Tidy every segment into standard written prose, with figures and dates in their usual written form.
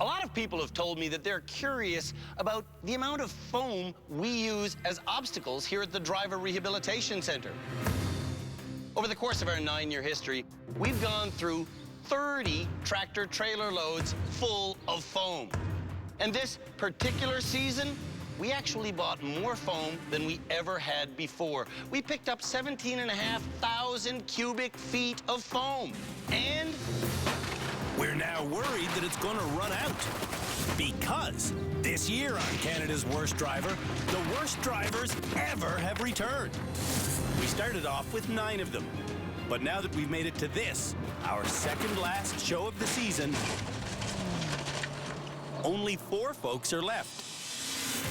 A lot of people have told me that they're curious about the amount of foam we use as obstacles here at the Driver Rehabilitation Center. Over the course of our 9-year history, we've gone through 30 tractor-trailer loads full of foam. And this particular season, we actually bought more foam than we ever had before. We picked up 17,500 cubic feet of foam. And we're now worried that it's going to run out. Because this year on Canada's Worst Driver, the worst drivers ever have returned. We started off with 9 of them. But now that we've made it to this, our second last show of the season, only 4 folks are left.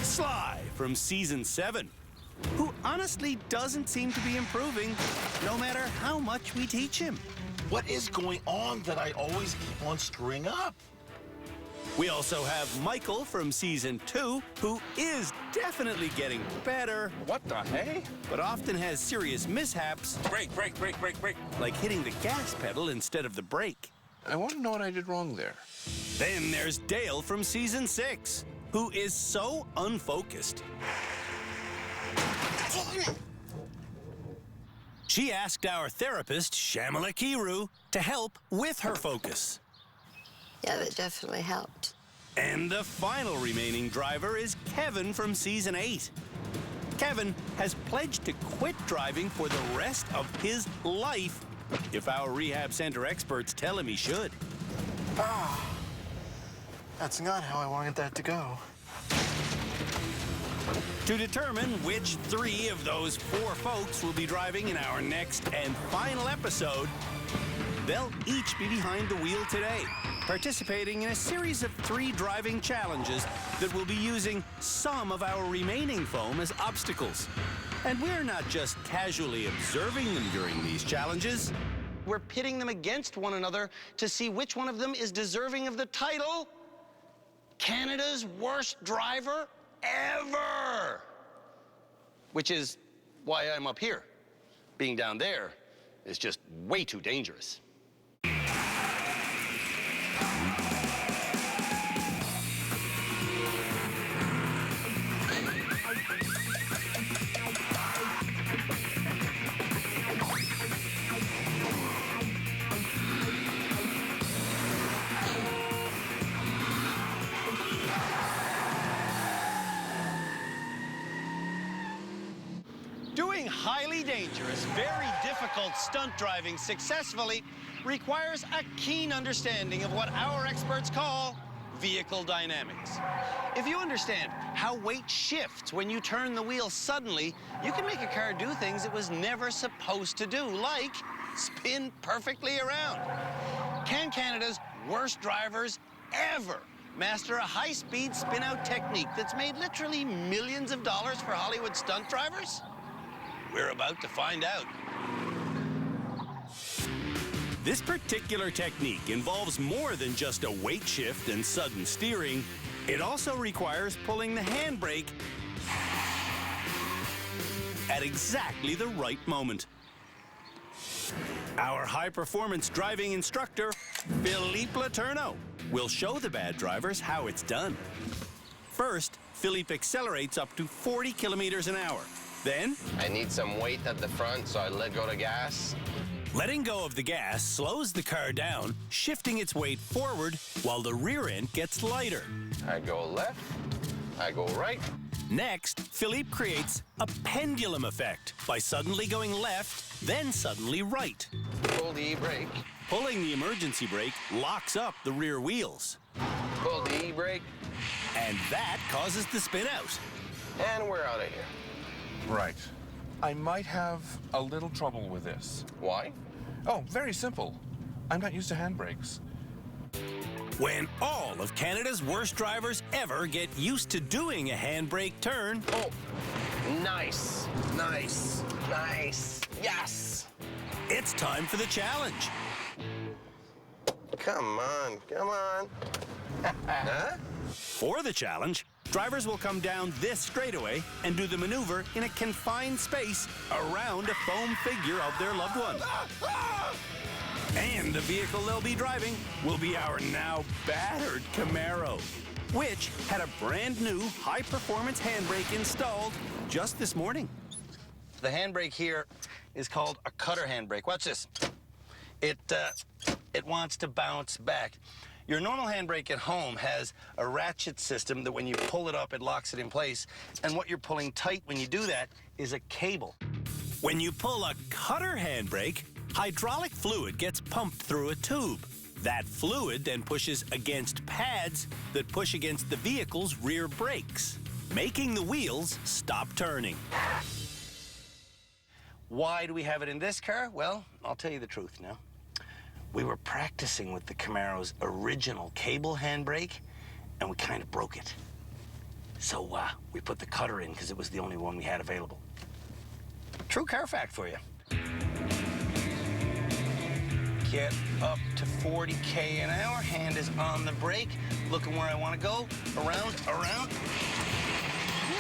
Sly from season 7, who honestly doesn't seem to be improving no matter how much we teach him. What is going on that I always keep on screwing up? We also have Michael from season 2, who is definitely getting better. What the hey? But often has serious mishaps. Brake, brake, brake, brake, brake. Like hitting the gas pedal instead of the brake. I want to know what I did wrong there. Then there's Dale from season 6, who is so unfocused. She asked our therapist, Shamala Kiru, to help with her focus. Yeah, that definitely helped. And the final remaining driver is Kevin from season 8. Kevin has pledged to quit driving for the rest of his life if our rehab center experts tell him he should. That's not how I wanted that to go. To determine which 3 of those 4 folks will be driving in our next and final episode, they'll each be behind the wheel today, participating in a series of 3 driving challenges that will be using some of our remaining foam as obstacles. And we're not just casually observing them during these challenges. we're pitting them against one another to see which one of them is deserving of the title Canada's Worst Driver Ever. Which is why I'm up here. Being down there is just way too dangerous. Doing highly dangerous, very difficult stunt driving successfully requires a keen understanding of what our experts call vehicle dynamics. If you understand how weight shifts when you turn the wheel suddenly, you can make a car do things it was never supposed to do, like spin perfectly around. Can Canada's worst drivers ever master a high-speed spin-out technique that's made literally millions of dollars for Hollywood stunt drivers? We're about to find out. This particular technique involves more than just a weight shift and sudden steering. It also requires pulling the handbrake at exactly the right moment. Our high-performance driving instructor, Philippe Letourneau, will show the bad drivers how it's done. First, Philippe accelerates up to 40 kilometers an hour. Then, I need some weight at the front, so I let go of the gas. letting go of the gas slows the car down, shifting its weight forward while the rear end gets lighter. I go left, I go right. Next, Philippe creates a pendulum effect by suddenly going left, then suddenly right. Pull the e-brake, Pulling the emergency brake locks up the rear wheels. pull the e-brake, And that causes the spin out. and we're out of here. Right. I might have a little trouble with this. Why? Oh, very simple. I'm not used to handbrakes. When all of Canada's worst drivers ever get used to doing a handbrake turn, Oh, nice, nice, nice. Yes. it's time for the challenge. Come on, come on. Huh? For the challenge, drivers will come down this straightaway and do the maneuver in a confined space around a foam figure of their loved one. And the vehicle they'll be driving will be our now battered Camaro, which had a brand new high-performance handbrake installed just this morning. The handbrake here is called a cutter handbrake. Watch this. It wants to bounce back. Your normal handbrake at home has a ratchet system that when you pull it up, it locks it in place. And what you're pulling tight when you do that is a cable. When you pull a cutter handbrake, hydraulic fluid gets pumped through a tube. That fluid then pushes against pads that push against the vehicle's rear brakes, making the wheels stop turning. Why do we have it in this car? Well, I'll tell you the truth now. We were practicing with the Camaro's original cable handbrake, and we kind of broke it. So we put the cutter in because it was the only one we had available. True car fact for you. Get up to 40K an hour. Hand is on the brake. Looking where I want to go. Around.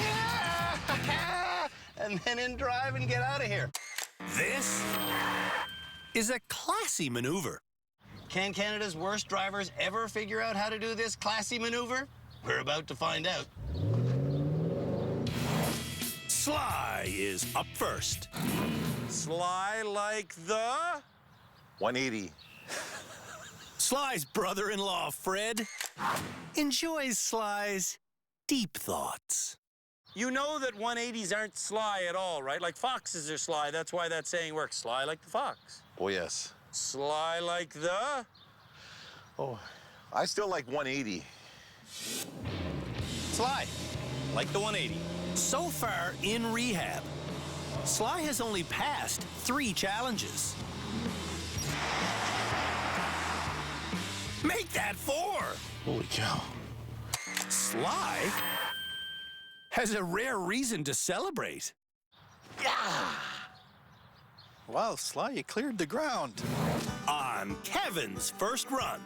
Yeah! And then in drive and get out of here. This is a classy maneuver. Can Canada's worst drivers ever figure out how to do this classy maneuver? We're about to find out. Sly is up first. Sly like the 180. Sly's brother-in-law, Fred, enjoys Sly's deep thoughts. You know that 180s aren't sly at all, right? Like foxes are sly. That's why that saying works. Sly like the fox. Oh, yes. Sly like the... Oh, I still like 180. Sly, like the 180. So far in rehab, Sly has only passed 3 challenges. Make that 4. Holy cow. Sly has a rare reason to celebrate. Wow, Sly, you cleared the ground. On Kevin's first run.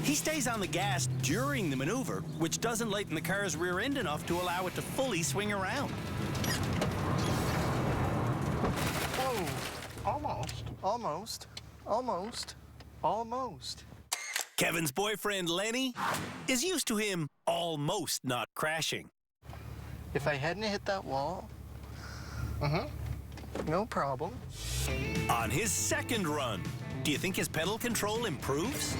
He stays on the gas during the maneuver, which doesn't lighten the car's rear end enough to allow it to fully swing around. Whoa, almost. Kevin's boyfriend, Lenny, is used to him almost not crashing. If I hadn't hit that wall, no problem. On his second run, do you think his pedal control improves?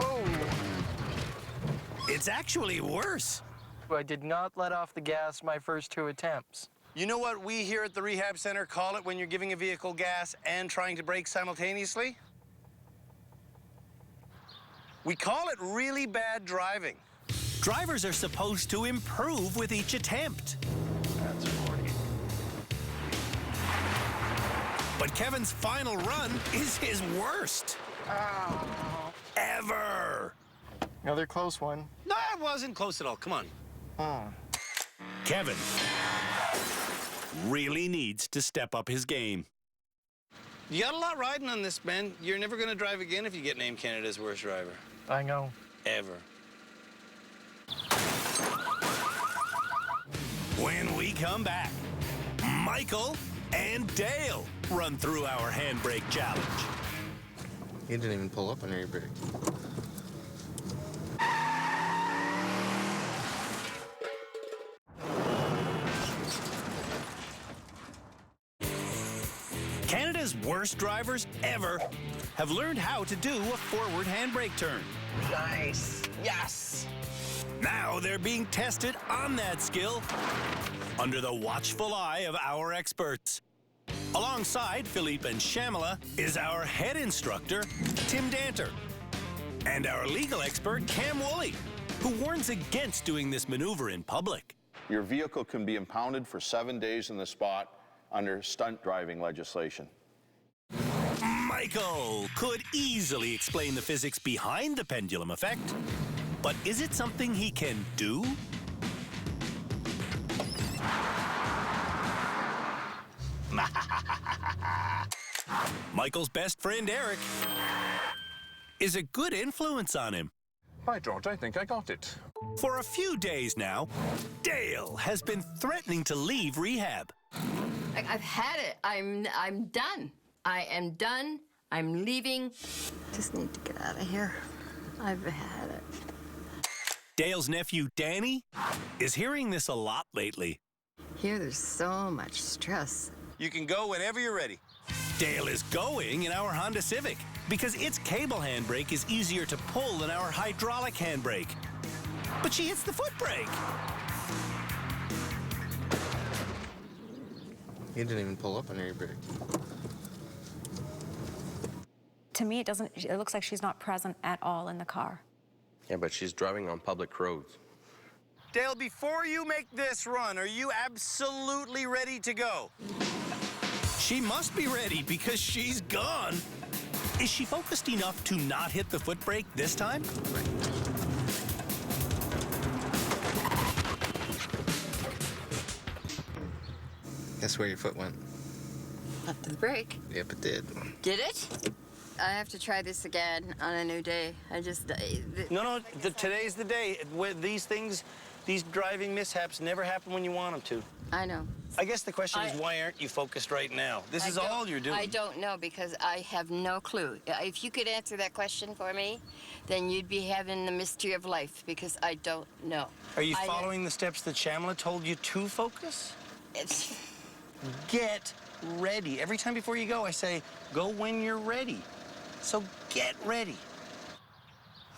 Oh, It's actually worse. I did not let off the gas my first 2 attempts. You know what we here at the rehab center call it when you're giving a vehicle gas and trying to brake simultaneously? We call it really bad driving. Drivers are supposed to improve with each attempt. That's 40. But Kevin's final run is his worst. Ever. another close one. No, it wasn't close at all. Come on. Kevin really needs to step up his game. You got a lot riding on this, Ben. You're never going to drive again if you get named Canada's worst driver. I know. Ever. When we come back, Michael and Dale run through our handbrake challenge. You didn't even pull up on your brake. Canada's worst drivers ever have learned how to do a forward handbrake turn. Nice. Yes. Now they're being tested on that skill under the watchful eye of our experts. Alongside Philippe and Shamala is our head instructor, Tim Danter, and our legal expert, Cam Woolley, who warns against doing this maneuver in public. Your vehicle can be impounded for 7 days in the spot under stunt driving legislation. Michael could easily explain the physics behind the pendulum effect, but is it something he can do? Michael's best friend, Eric, is a good influence on him. By George, I think I got it. For a few days now, Dale has been threatening to leave rehab. I've had it. I'm done. I am done. I'm leaving. Just need to get out of here. I've had it. Dale's nephew, Danny, is hearing this a lot lately. Here, there's so much stress. You can go whenever you're ready. Dale is going in our Honda Civic because its cable handbrake is easier to pull than our hydraulic handbrake. But she hits the foot brake. You didn't even pull up on your brake. To me, it looks like she's not present at all in the car. Yeah, but she's driving on public roads. Dale, before you make this run, are you absolutely ready to go? She must be ready because she's gone. Is she focused enough to not hit the foot brake this time? Guess where your foot went? Up to the brake. Yep, it did. Did it? I have to try this again on a new day. No, today's the day. These things, these driving mishaps never happen when you want them to. I know. I guess the question is, why aren't you focused right now? This is all you're doing. I don't know because I have no clue. If you could answer that question for me, then you'd be having the mystery of life because I don't know. Are you following the steps that Shamla told you to focus? It's... Get ready. Every time before you go, I say, go when you're ready. So get ready.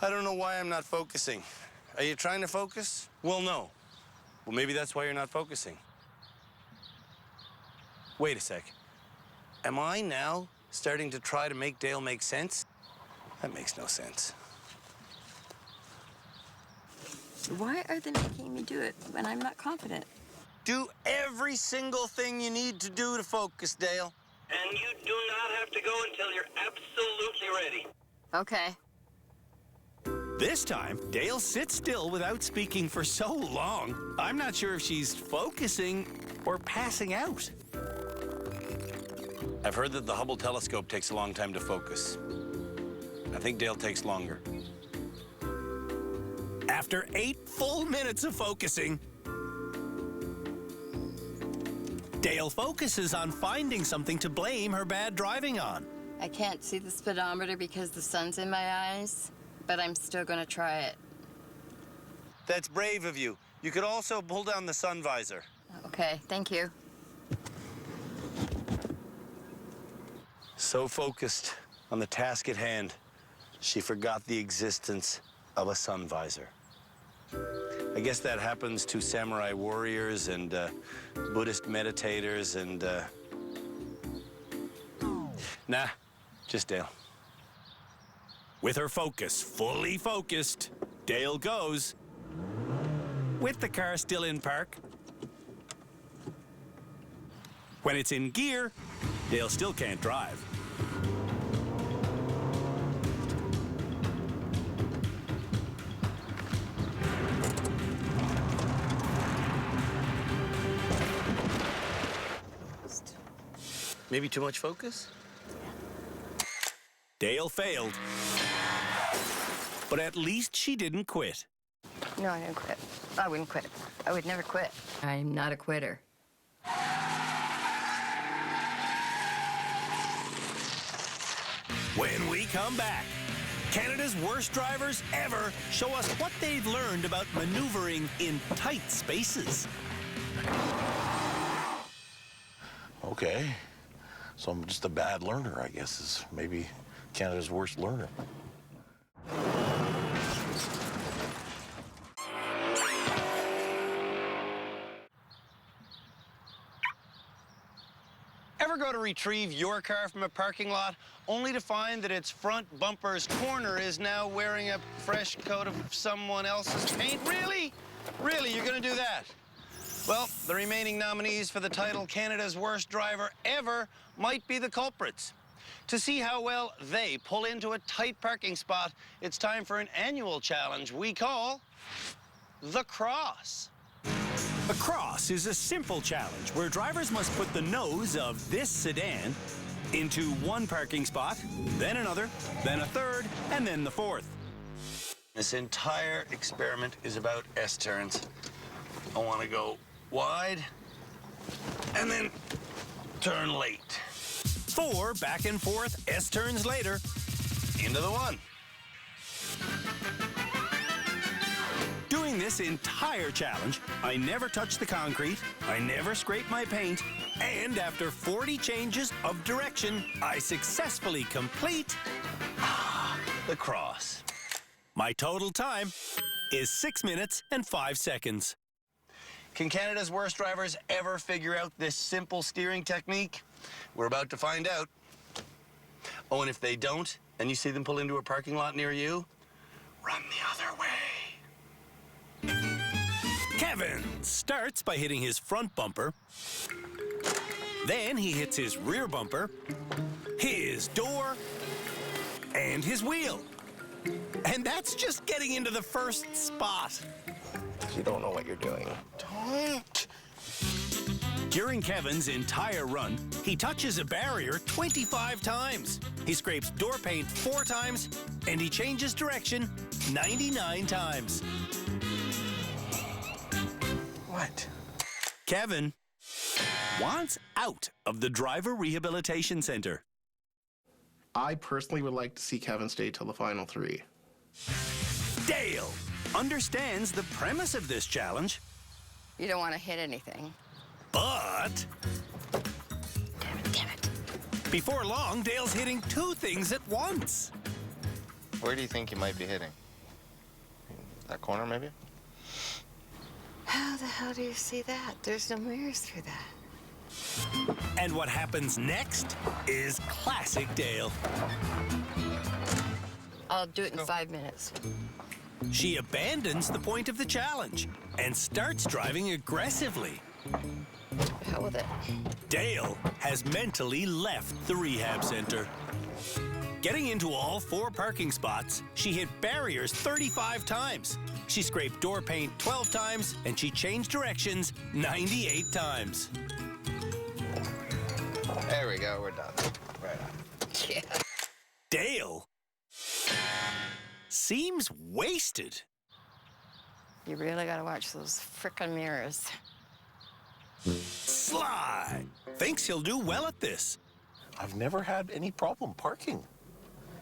I don't know why I'm not focusing. Are you trying to focus? Well, no. Well, maybe that's why you're not focusing. Wait a sec. Am I now starting to try to make Dale make sense? That makes no sense. Why are they making me do it when I'm not confident? Do every single thing you need to do to focus, Dale. And you do not have to go until you're absolutely ready. Okay. This time, Dale sits still without speaking for so long, I'm not sure if she's focusing or passing out. I've heard that the Hubble telescope takes a long time to focus. I think Dale takes longer. After 8 full minutes of focusing, Dale focuses on finding something to blame her bad driving on. I can't see the speedometer because the sun's in my eyes, but I'm still going to try it. That's brave of you. You could also pull down the sun visor. Okay, thank you. So focused on the task at hand, she forgot the existence of a sun visor. I guess that happens to samurai warriors and Buddhist meditators and... Nah, just Dale. With her focus fully focused, Dale goes, with the car still in park. When it's in gear, Dale still can't drive. Maybe too much focus? Dale failed. But at least she didn't quit. No, I didn't quit. I wouldn't quit. I would never quit. I'm not a quitter. When we come back, Canada's worst drivers ever show us what they've learned about maneuvering in tight spaces. Okay. So I'm just a bad learner, I guess, is maybe Canada's worst learner. Ever go to retrieve your car from a parking lot only to find that its front bumper's corner is now wearing a fresh coat of someone else's paint? Really? Really, you're gonna do that? Well, the remaining nominees for the title Canada's Worst Driver Ever might be the culprits. To see how well they pull into a tight parking spot, it's time for an annual challenge we call the Cross. A cross is a simple challenge where drivers must put the nose of this sedan into one parking spot, then another, then a third, and then the fourth. This entire experiment is about S-turns. I want to go wide and then turn late. 4 back and forth S-turns later. Into the one. Doing this entire challenge, I never touch the concrete, I never scrape my paint, and after 40 changes of direction, I successfully complete The cross. my total time is 6 minutes and 5 seconds. Can Canada's worst drivers ever figure out this simple steering technique? We're about to find out. Oh, and if they don't, and you see them pull into a parking lot near you, run the other way. Kevin starts by hitting his front bumper. Then he hits his rear bumper, his door, and his wheel. And that's just getting into the first spot. You don't know what you're doing. Don't. During Kevin's entire run, he touches a barrier 25 times. He scrapes door paint 4 times, and he changes direction 99 times. What? Kevin wants out of the Driver Rehabilitation Center. I personally would like to see Kevin stay till the final 3. Dale understands the premise of this challenge, You don't want to hit anything. but Damn it. before long, Dale's hitting 2 things at once. Where do you think you might be hitting? That corner, maybe? How the hell do you see that? There's no mirrors through that. And what happens next is classic Dale. I'll do it in 5 minutes. She abandons the point of the challenge and starts driving aggressively. Hell with it. Dale has mentally left the rehab center. Getting into all 4 parking spots, she hit barriers 35 times. She scraped door paint 12 times, and she changed directions 98 times. There we go, we're done. Right on. Yeah. Dale seems wasted. You really gotta watch those frickin' mirrors. Sly thinks he'll do well at this. I've never had any problem parking,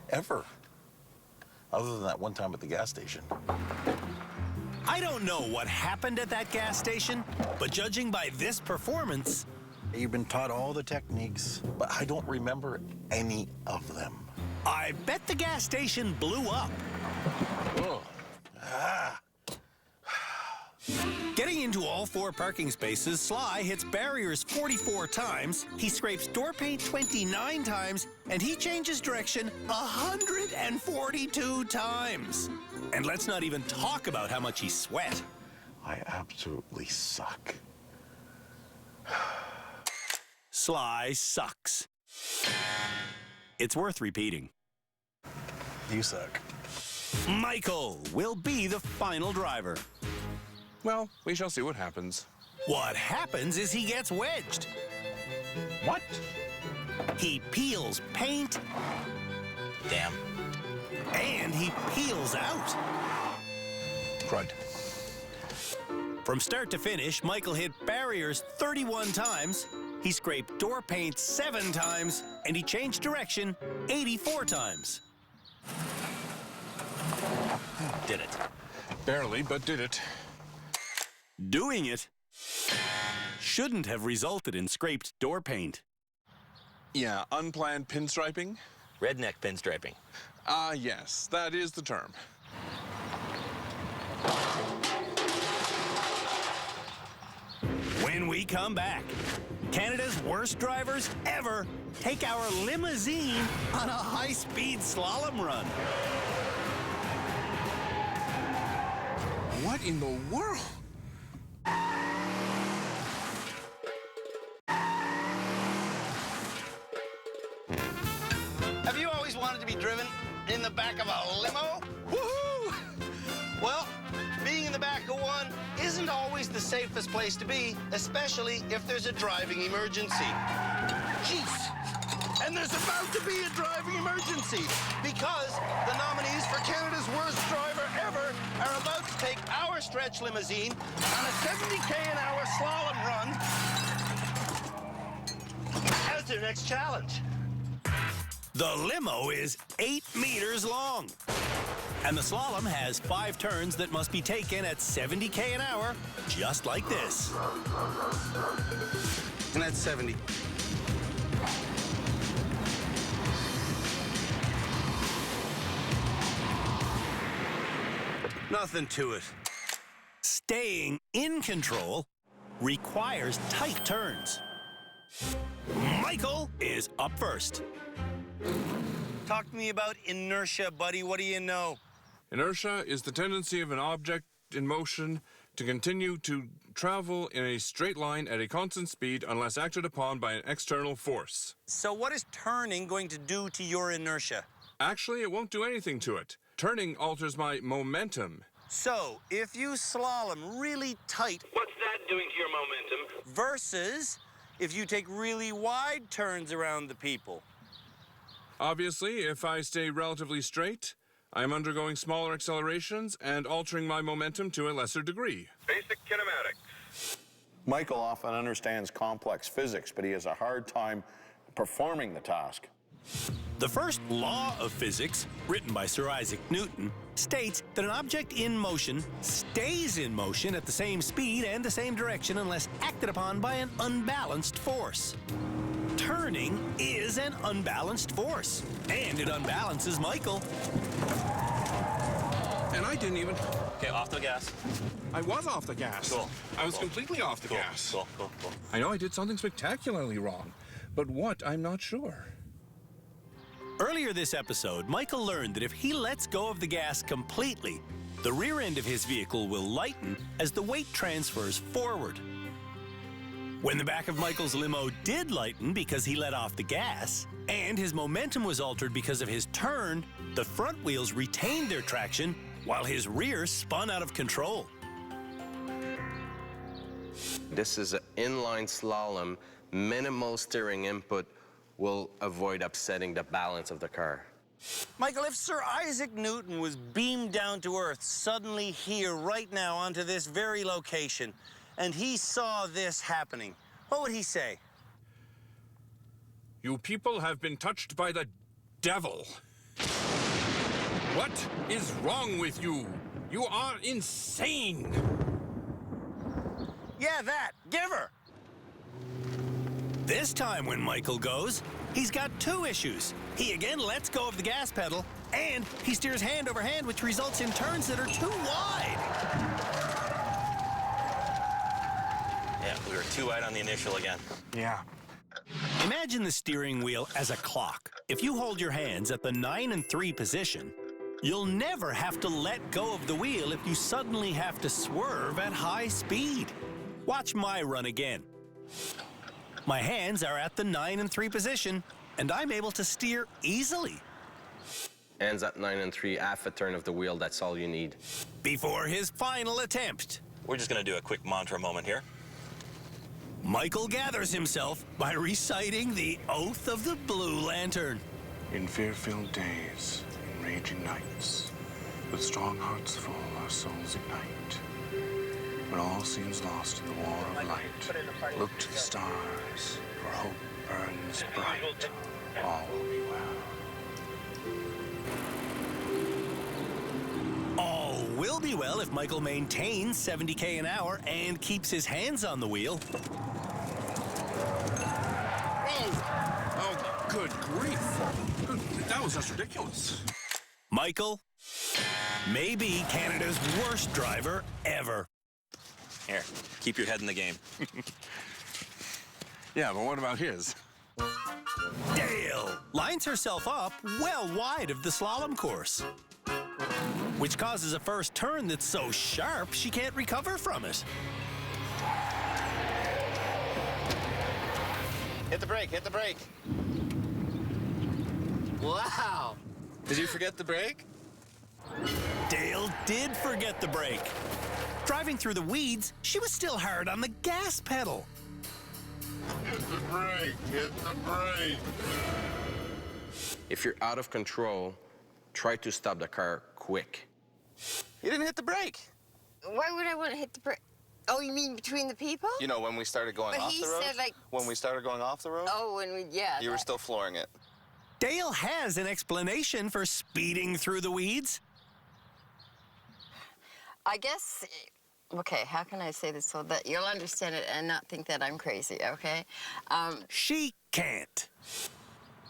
ever. Other than that one time at the gas station. I don't know what happened at that gas station, but judging by this performance, You've been taught all the techniques, but I don't remember any of them. I bet the gas station blew up. Oh. Ah. Getting into all 4 parking spaces, Sly hits barriers 44 times, he scrapes door paint 29 times, and he changes direction 142 times. And let's not even talk about how much he sweat. I absolutely suck. Sly sucks. It's worth repeating. You suck. Michael will be the final driver. Well, we shall see what happens. What happens is he gets wedged. What? He peels paint. Damn. And he peels out. Crud. From start to finish, Michael hit barriers 31 times, he scraped door paint 7 times, and he changed direction 84 times. Did it. Barely, but did it. Doing it shouldn't have resulted in scraped door paint. Yeah, unplanned pinstriping? Redneck pinstriping. Yes, that is the term. When we come back, Canada's worst drivers ever take our limousine on a high-speed slalom run. What in the world? Have you always wanted to be driven in the back of a limo? Woohoo! Well, being in the back of one isn't always the safest place to be, especially if there's a driving emergency. Jeez! And there's about to be a driving emergency because the nominees for Canada's worst driver ever are about to take our stretch limousine on a 70K an hour slalom run What's their next challenge? The limo is 8 meters long. And the slalom has 5 turns that must be taken at 70 an hour, just like this. And that's 70. Nothing to it. Staying in control requires tight turns. Michael is up first. Talk to me about inertia, buddy. What do you know? Inertia is the tendency of an object in motion to continue to travel in a straight line at a constant speed unless acted upon by an external force. So what is turning going to do to your inertia? Actually, it won't do anything to it. Turning alters my momentum. So, if you slalom really tight, What's that doing to your momentum? versus if you take really wide turns around the people? Obviously, if I stay relatively straight, I'm undergoing smaller accelerations and altering my momentum to a lesser degree. Basic kinematics. Michael often understands complex physics, but he has a hard time performing the task. The first law of physics, written by Sir Isaac Newton, states that an object in motion stays in motion at the same speed and the same direction unless acted upon by an unbalanced force. Turning is an unbalanced force, and it unbalances Michael. And I didn't even... Okay, off the gas. I was off the gas. Cool. I was completely off the gas. Cool. I know I did something spectacularly wrong, but what, I'm not sure. Earlier this episode, Michael learned that if he lets go of the gas completely, the rear end of his vehicle will lighten as the weight transfers forward. When the back of Michael's limo did lighten because he let off the gas, and his momentum was altered because of his turn, the front wheels retained their traction while his rear spun out of control. This is an inline slalom. Minimal steering input will avoid upsetting the balance of the car. Michael, if Sir Isaac Newton was beamed down to Earth suddenly here, right now, onto this very location, and he saw this happening, what would he say? You people have been touched by the devil. What is wrong with you? You are insane. Yeah, that. Give her. This time when Michael goes, he's got 2 issues. He again lets go of the gas pedal, and he steers hand over hand, which results in turns that are too wide. Yeah, we were too wide on the initial again. Yeah. Imagine the steering wheel as a clock. If you hold your hands at the 9 and 3 position, you'll never have to let go of the wheel if you suddenly have to swerve at high speed. Watch my run again. My hands are at the 9 and 3 position, and I'm able to steer easily. Ends at 9 and 3, half a turn of the wheel, that's all you need. Before his final attempt, We're just gonna do a quick mantra moment here. Michael gathers himself by reciting the Oath of the Blue Lantern. In fear-filled days, in raging nights, with strong hearts full, our souls ignite. When all seems lost in the war of light, look to the stars, for hope burns bright. All will be well. All will be well if Michael maintains 70 an hour and keeps his hands on the wheel. Oh, good grief. That was just ridiculous. Michael may be Canada's worst driver ever. Here, keep your head in the game. Yeah, but what about his? Dale lines herself up well wide of the slalom course, which causes a first turn that's so sharp she can't recover from it. Hit the brake, hit the brake. Wow. Did you forget the brake? Dale did forget the brake. Driving through the weeds, she was still hard on the gas pedal. Hit the brake, hit the brake. If you're out of control, try to stop the car quick. You didn't hit the brake. Why would I want to hit the brake? Oh, you mean between the people? You know, when we started going But off he the road? said, like... When we started going off the road? Oh, yeah. You were still flooring it. Dale has an explanation for speeding through the weeds. I guess... Okay, how can I say this so that you'll understand it and not think that I'm crazy, okay? She can't.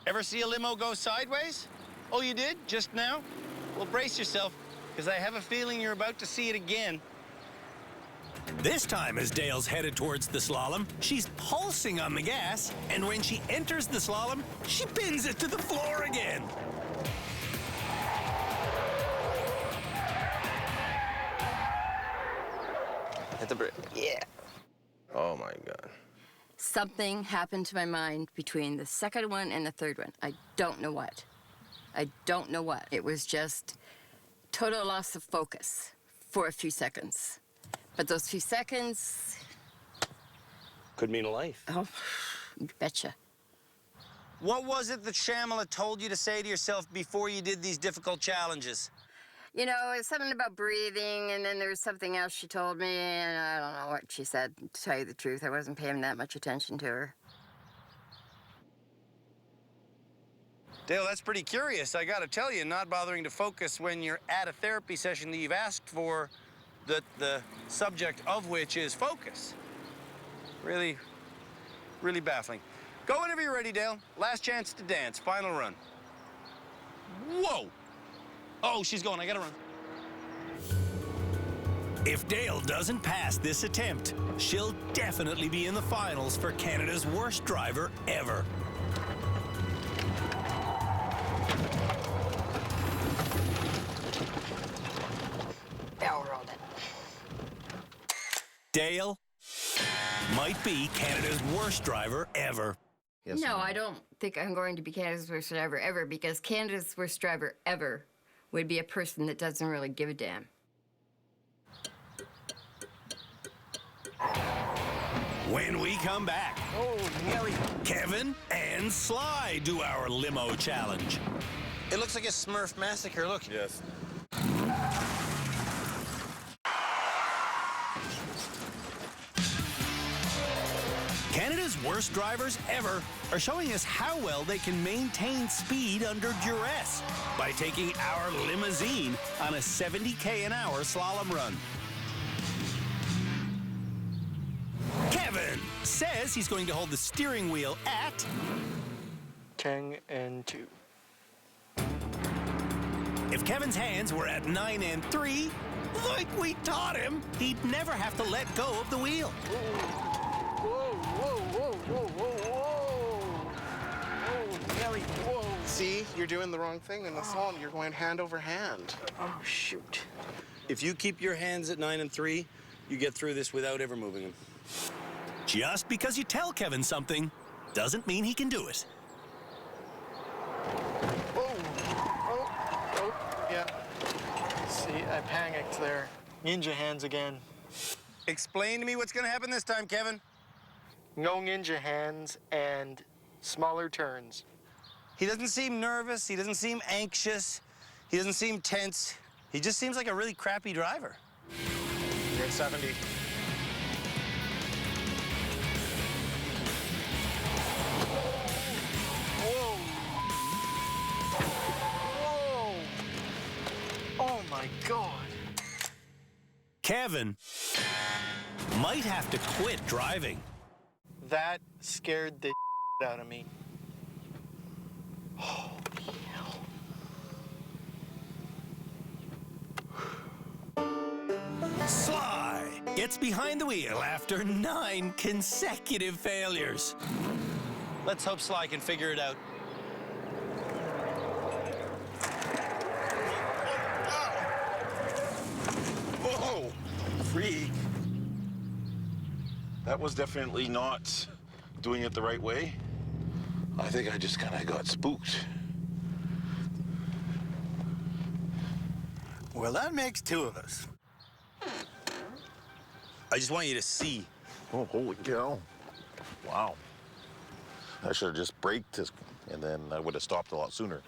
Ever see a limo go sideways? Oh, you did? Just now? Well, brace yourself, because I have a feeling you're about to see it again. This time, as Dale's headed towards the slalom, she's pulsing on the gas, and when she enters the slalom, she pins it to the floor again. Hit the brake. Yeah. Oh, my God. Something happened to my mind between the second one and the third one. I don't know what. I don't know what. It was just total loss of focus for a few seconds. But those few seconds... Could mean a life. Oh, you betcha. What was it that Shamala told you to say to yourself before you did these difficult challenges? You know, it was something about breathing, and then there was something else she told me, and I don't know what she said. To tell you the truth, I wasn't paying that much attention to her. Dale, that's pretty curious. I gotta tell you, not bothering to focus when you're at a therapy session that you've asked for, the subject of which is focus. Really, really baffling. Go whenever you're ready, Dale. Last chance to dance. Final run. Whoa! Oh, she's going. I gotta run. If Dale doesn't pass this attempt, she'll definitely be in the finals for Canada's worst driver ever. Bell rolled it. Dale might be Canada's worst driver ever. Yes, No, I don't think I'm going to be Canada's worst driver ever, because Canada's worst driver ever would be a person that doesn't really give a damn. When we come back, Kevin and Sly do our limo challenge. It looks like a Smurf massacre. Look. Yes. Canada's worst drivers ever are showing us how well they can maintain speed under duress by taking our limousine on a 70k an hour slalom run. Kevin says he's going to hold the steering wheel at 10 and 2. If Kevin's hands were at 9 and 3, like we taught him, he'd never have to let go of the wheel. Whoa, whoa, whoa, whoa, whoa, whoa. Oh, Nelly, whoa. See, you're doing the wrong thing in the slalom. You're going hand over hand. Oh, shoot. If you keep your hands at 9 and 3, you get through this without ever moving them. Just because you tell Kevin something doesn't mean he can do it. Oh, yeah. See, I panicked there. Ninja hands again. Explain to me what's going to happen this time, Kevin. No ninja hands and smaller turns. He doesn't seem nervous. He doesn't seem anxious. He doesn't seem tense. He just seems like a really crappy driver. You're at 70. Whoa. Whoa. Oh, my God. Kevin might have to quit driving. That scared the out of me. Holy hell. Sly gets behind the wheel after 9 consecutive failures. Let's hope Sly can figure it out. Whoa! Freak. That was definitely not doing it the right way. I think I just kind of got spooked. Well, that makes 2 of us. I just want you to see. Oh, holy cow. Wow. I should have just braked this, and then I would have stopped a lot sooner.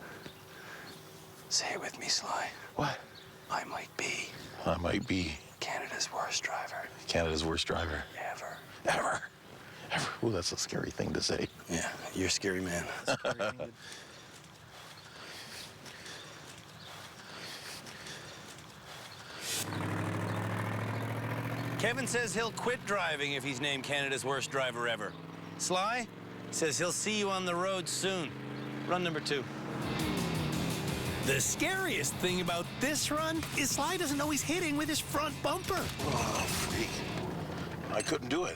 Say it with me, Sly. What? I might be I might be Canada's worst driver. Canada's worst driver. Ever. Ever. Ever. Ooh, that's a scary thing to say. Yeah, you're a scary man. Kevin says he'll quit driving if he's named Canada's worst driver ever. Sly says he'll see you on the road soon. Run number 2. The scariest thing about this run is Sly doesn't know he's hitting with his front bumper. Oh, freak. I couldn't do it.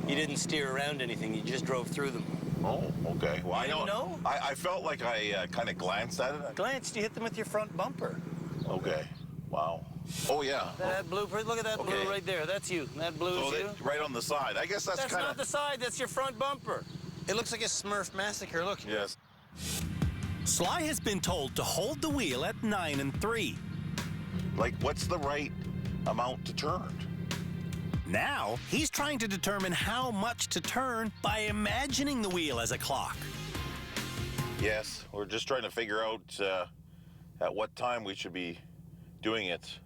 You didn't steer around anything, you just drove through them. Oh, okay. Well, You didn't know? I felt like I kind of glanced at it. Glanced, you hit them with your front bumper. Okay. Wow. Oh, yeah. That blue, look at that blue right there. That's you. That blue is you. Right on the side. I guess that's kind of... That's not the side, that's your front bumper. It looks like a Smurf massacre, look. Yes. Sly has been told to hold the wheel at 9 and 3. Like, what's the right amount to turn? Now, he's trying to determine how much to turn by imagining the wheel as a clock. Yes, we're just trying to figure out at what time we should be doing it.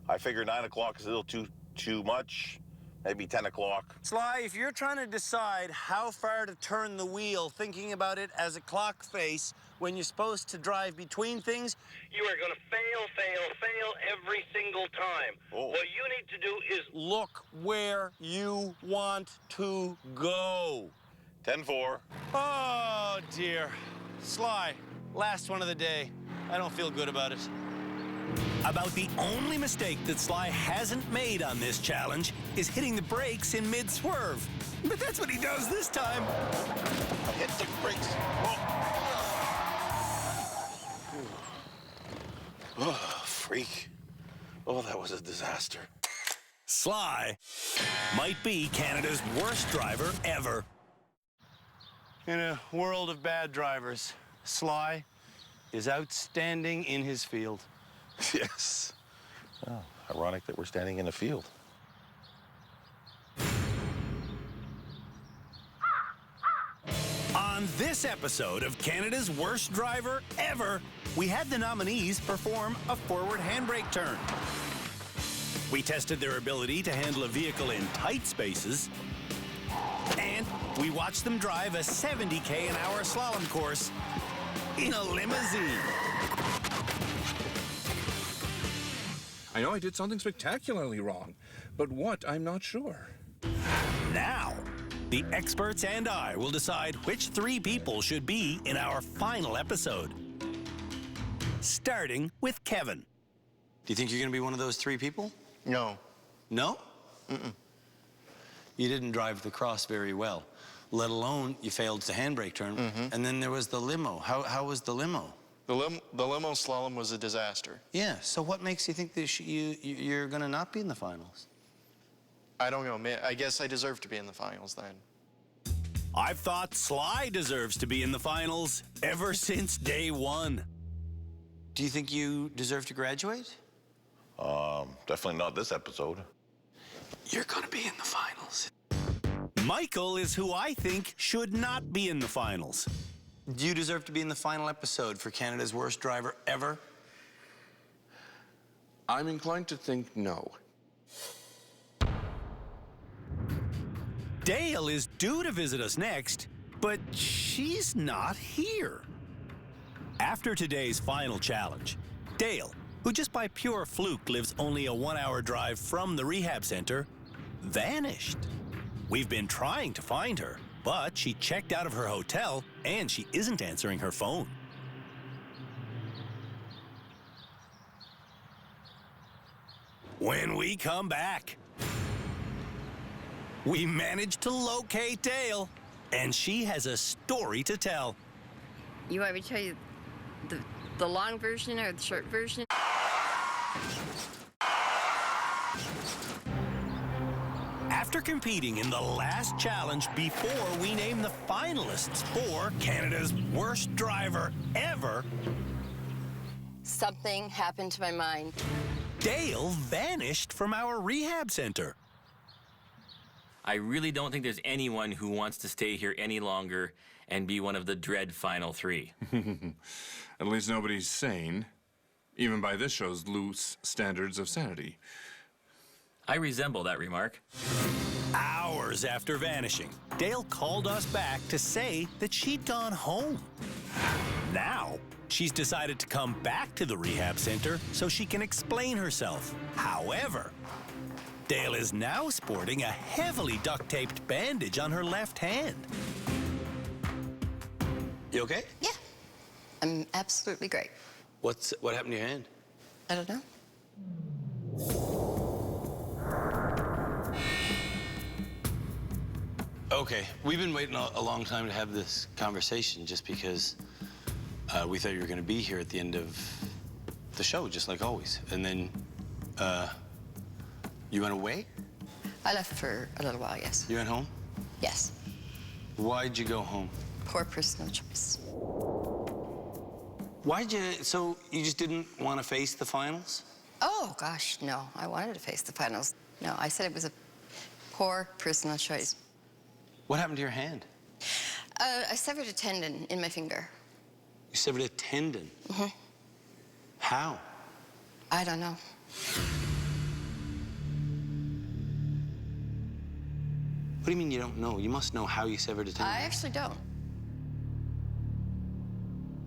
I figure 9 o'clock is a little too much. Maybe 10 o'clock. Sly, if you're trying to decide how far to turn the wheel, thinking about it as a clock face, when you're supposed to drive between things, you are going to fail every single time. Oh. What you need to do is look where you want to go. 10-4. Oh, dear. Sly, last one of the day. I don't feel good about it. About the only mistake that Sly hasn't made on this challenge is hitting the brakes in mid-swerve. But that's what he does this time. I hit the brakes. Oh, freak. Oh, that was a disaster. Sly might be Canada's worst driver ever. In a world of bad drivers, Sly is outstanding in his field. Yes. Oh, ironic that we're standing in a field. On this episode of Canada's Worst Driver Ever, we had the nominees perform a forward handbrake turn. We tested their ability to handle a vehicle in tight spaces, and we watched them drive a 70K an hour slalom course in a limousine. I know I did something spectacularly wrong, but what, I'm not sure. Now, the experts and I will decide which 3 people should be in our final episode. Starting with Kevin. Do you think you're going to be one of those 3 people? No. No? Mm-mm. You didn't drive the cross very well, let alone you failed the handbrake turn. And then there was the limo. How was the limo? The limo slalom was a disaster. Yeah, so what makes you think that you're going to not be in the finals? I don't know. I guess I deserve to be in the finals then. I've thought Sly deserves to be in the finals ever since day 1. Do you think you deserve to graduate? Definitely not this episode. You're going to be in the finals. Michael is who I think should not be in the finals. Do you deserve to be in the final episode for Canada's Worst Driver Ever? I'm inclined to think no. Dale is due to visit us next, but she's not here. After today's final challenge, Dale, who just by pure fluke lives only a 1-hour drive from the rehab center, vanished. We've been trying to find her, but she checked out of her hotel and she isn't answering her phone. When we come back, we managed to locate Dale, and she has a story to tell. You want me to tell you the long version or the short version? After competing in the last challenge before we name the finalists for Canada's Worst Driver Ever, Something happened to my mind. Dale vanished from our rehab center. I really don't think there's anyone who wants to stay here any longer and be one of the dread final 3. At least nobody's sane. even by this show's loose standards of sanity. I resemble that remark. Hours after vanishing, Dale called us back to say that she'd gone home. Now, she's decided to come back to the rehab center so she can explain herself. However, Dale is now sporting a heavily duct-taped bandage on her left hand. You okay? Yeah. I'm absolutely great. What happened to your hand? I don't know. Okay, we've been waiting a long time to have this conversation just because we thought you were going to be here at the end of the show, just like always. And then you went away? I left for a little while, yes. You went home? Yes. Why'd you go home? Poor personal choice. So you just didn't want to face the finals? Oh, gosh, no. I wanted to face the finals. No, I said it was a poor personal choice. What happened to your hand? I severed a tendon in my finger. You severed a tendon? Mm-hmm. How? I don't know. What do you mean you don't know? You must know how you severed a tendon. I actually don't.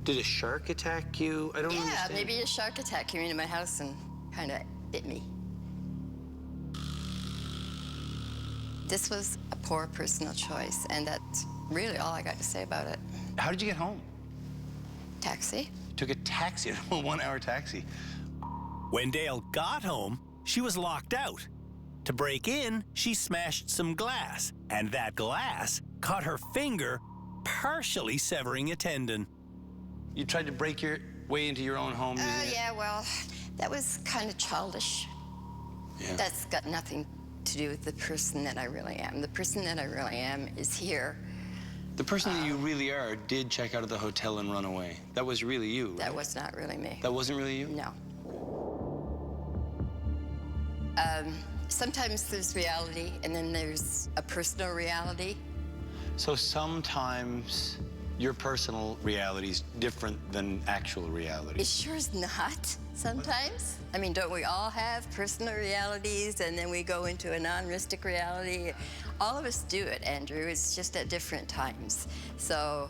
Did a shark attack you? I don't understand. Yeah, maybe a shark attack came into my house and kind of bit me. This was a poor personal choice, and that's really all I got to say about it. How did you get home? Taxi. Took a taxi, a 1-hour taxi. When Dale got home, she was locked out. To break in, she smashed some glass, and that glass caught her finger, partially severing a tendon. You tried to break your way into your own home? Yeah, well, that was kind of childish. Yeah. That's got nothing to do with the person that I really am. The person that I really am is here. The person that you really are did check out of the hotel and run away. That was really you, right? That was not really me. That wasn't really you? No. Sometimes there's reality, and then there's a personal reality. So sometimes your personal reality is different than actual reality. It sure is not, sometimes. I mean, don't we all have personal realities, and then we go into a non-realistic reality? All of us do it, Andrew. It's just at different times. So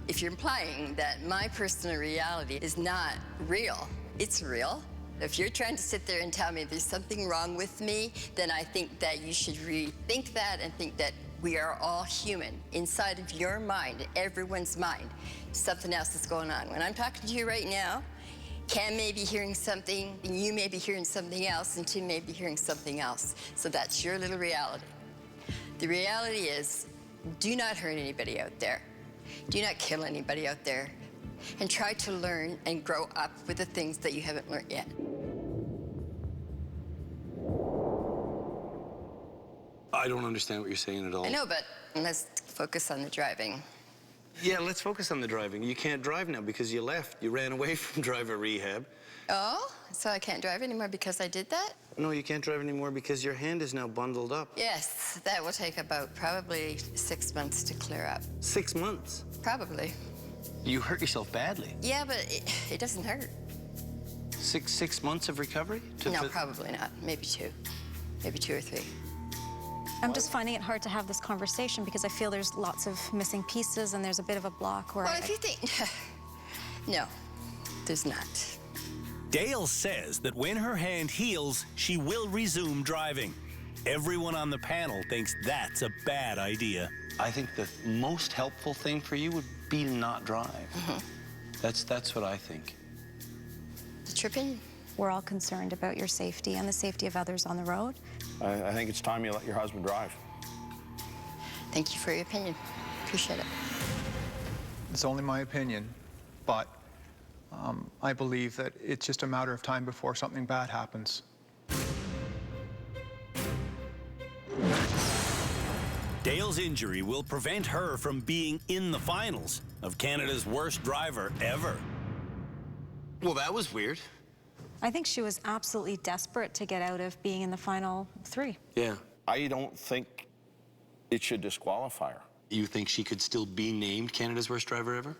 if you're implying that my personal reality is not real, it's real. If you're trying to sit there and tell me there's something wrong with me, then I think that you should rethink that and think that we are all human. Inside of your mind, everyone's mind, something else is going on. When I'm talking to you right now, Cam may be hearing something, and you may be hearing something else, and Tim may be hearing something else. So that's your little reality. The reality is, do not hurt anybody out there. Do not kill anybody out there. And try to learn and grow up with the things that you haven't learned yet. I don't understand what you're saying at all. I know, but let's focus on the driving. Yeah, let's focus on the driving. You can't drive now because you left. You ran away from driver rehab. Oh, so I can't drive anymore because I did that? No, you can't drive anymore because your hand is now bundled up. Yes, that will take about probably 6 months to clear up. 6 months? Probably. You hurt yourself badly. Yeah, but it doesn't hurt. Six months of recovery? No, probably not. Maybe 2. Maybe 2 or 3. I'm just finding it hard to have this conversation because I feel there's lots of missing pieces and there's a bit of a block where Well, if you think... No, there's not. Dale says that when her hand heals, she will resume driving. Everyone on the panel thinks that's a bad idea. I think the most helpful thing for you would be to not drive. Mm-hmm. That's what I think. The tripping? we're all concerned about your safety and the safety of others on the road. I think it's time you let your husband drive. Thank you for your opinion. Appreciate it. It's only my opinion, but I believe that it's just a matter of time before something bad happens. Dale's injury will prevent her from being in the finals of Canada's worst driver ever. Well, that was weird. I think she was absolutely desperate to get out of being in the final three. Yeah. I don't think it should disqualify her. You think she could still be named Canada's worst driver ever?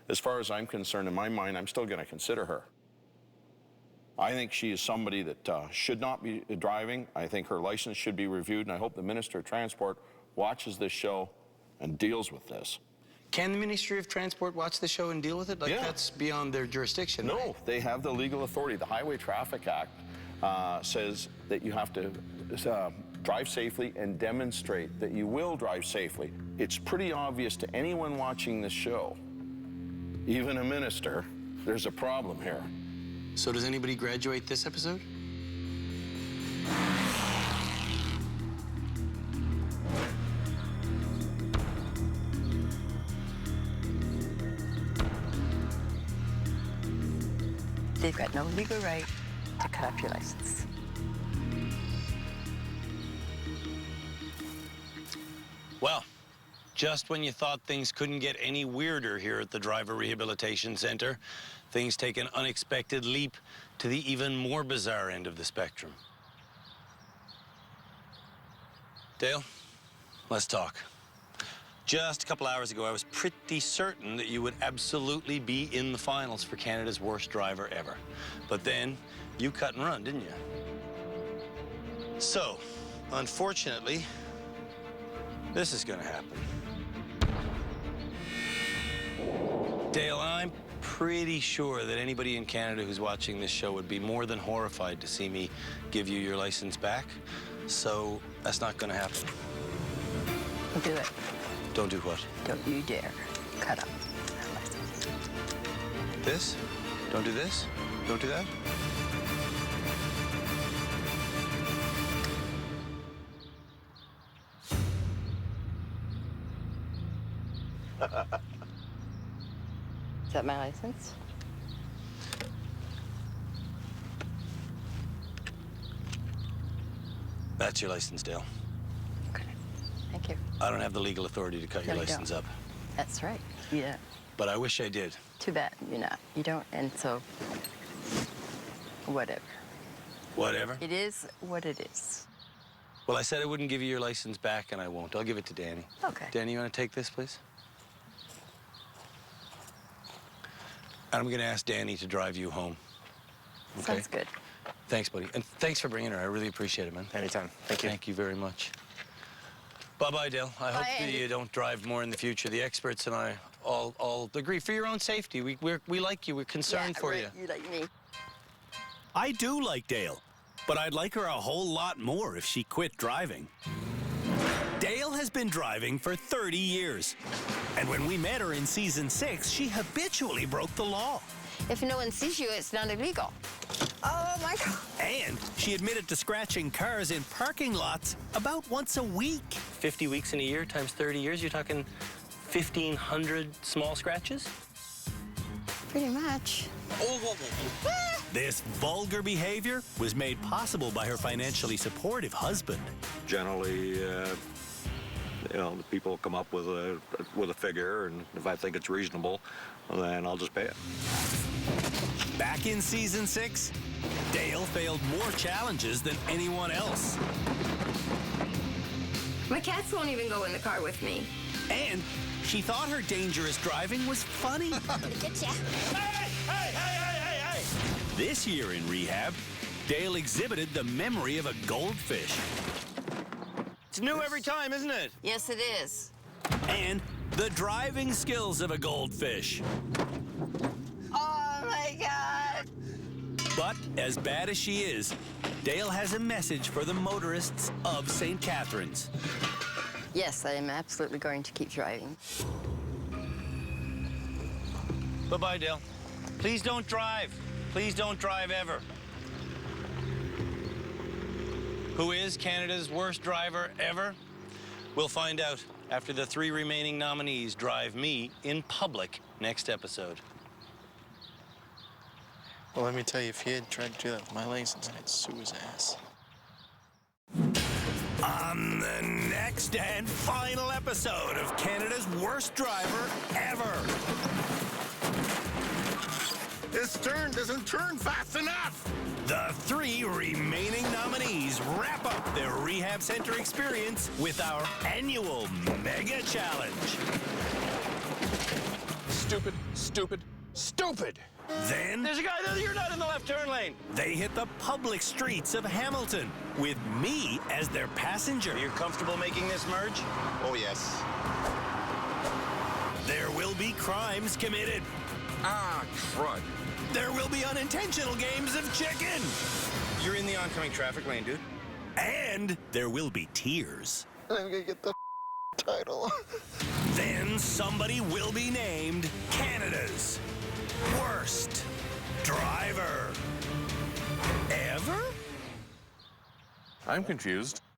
As far as I'm concerned, in my mind, I'm still going to consider her. I think she is somebody that should not be driving. I think her license should be reviewed, and I hope the Minister of Transport watches this show and deals with this. Can the Ministry of Transport watch the show and deal with it? Like, Yeah. that's beyond their jurisdiction, No, right? they have the legal authority. The Highway Traffic Act says that you have to drive safely and demonstrate that you will drive safely. It's pretty obvious to anyone watching this show, even a minister, there's a problem here. So does anybody graduate this episode? They've got no legal right to cut off your license. Well, just when you thought things couldn't get any weirder here at the Driver Rehabilitation Center, things take an unexpected leap to the even more bizarre end of the spectrum. Dale, let's talk. Just a couple hours ago, I was pretty certain that you would absolutely be in the finals for Canada's worst driver ever. But then you cut and run, didn't you? So, unfortunately, this is gonna happen. Dale, I'm pretty sure that anybody in Canada who's watching this show would be more than horrified to see me give you your license back. So that's not gonna happen. Don't do it. Don't do what? Don't you dare cut off that license. This? Don't do this? Don't do that? Is that my license? That's your license, Dale. Okay. Thank you. I don't have the legal authority to cut your No, you license don't. up, That's right. Yeah. but I wish I did. Too bad you're not. You don't, and so whatever. Whatever. It is what it is. Well, I said I wouldn't give you your license back, and I won't. I'll give it to Danny. Okay. Danny, you want to take this, please? And I'm going to ask Danny to drive you home. Okay? Sounds good. Thanks, buddy. And thanks for bringing her. I really appreciate it, man. Anytime. Thank you. Thank you very much. Bye-bye, Dale. I hope that Andy. you don't drive more in the future. The experts and I all agree. For your own safety, we like you. We're concerned for right, you. You like me. I do like Dale, but I'd like her a whole lot more if she quit driving. Dale has been driving for 30 years. And when we met her in season 6, she habitually broke the law. If no one sees you, it's not illegal. Oh, my God. And she admitted to scratching cars in parking lots about once a week. 50 weeks in a year times 30 years, you're talking 1,500 small scratches? Pretty much. This vulgar behavior was made possible by her financially supportive husband. Generally, the people come up with a figure, and if I think it's reasonable, then I'll just pay it. Back in season 6, Dale failed more challenges than anyone else. My cats won't even go in the car with me. And she thought her dangerous driving was funny. Get ya. This year in rehab, Dale exhibited the memory of a goldfish. It's new every time, isn't it? Yes, it is. And the driving skills of a goldfish. Oh, my God. But as bad as she is, Dale has a message for the motorists of St. Catharines. Yes, I am absolutely going to keep driving. Bye-bye, Dale. Please don't drive. Please don't drive ever. Who is Canada's worst driver ever? We'll find out after the 3 remaining nominees drive me in public next episode. Well, let me tell you, if he had tried to do that with my license, I'd sue his ass. On the next and final episode of Canada's worst driver ever. This turn doesn't turn fast enough. The 3 remaining nominees wrap up their rehab center experience with our annual mega challenge. Stupid, stupid, stupid! Then There's a guy there. You're not in the left turn lane. they hit the public streets of Hamilton with me as their passenger. Are you comfortable making this merge? Oh, yes. There will be crimes committed. Ah, crud. There will be unintentional games of chicken. You're in the oncoming traffic lane, dude. And there will be tears. I'm gonna get the title. Then somebody will be named Canada's worst driver ever? I'm confused.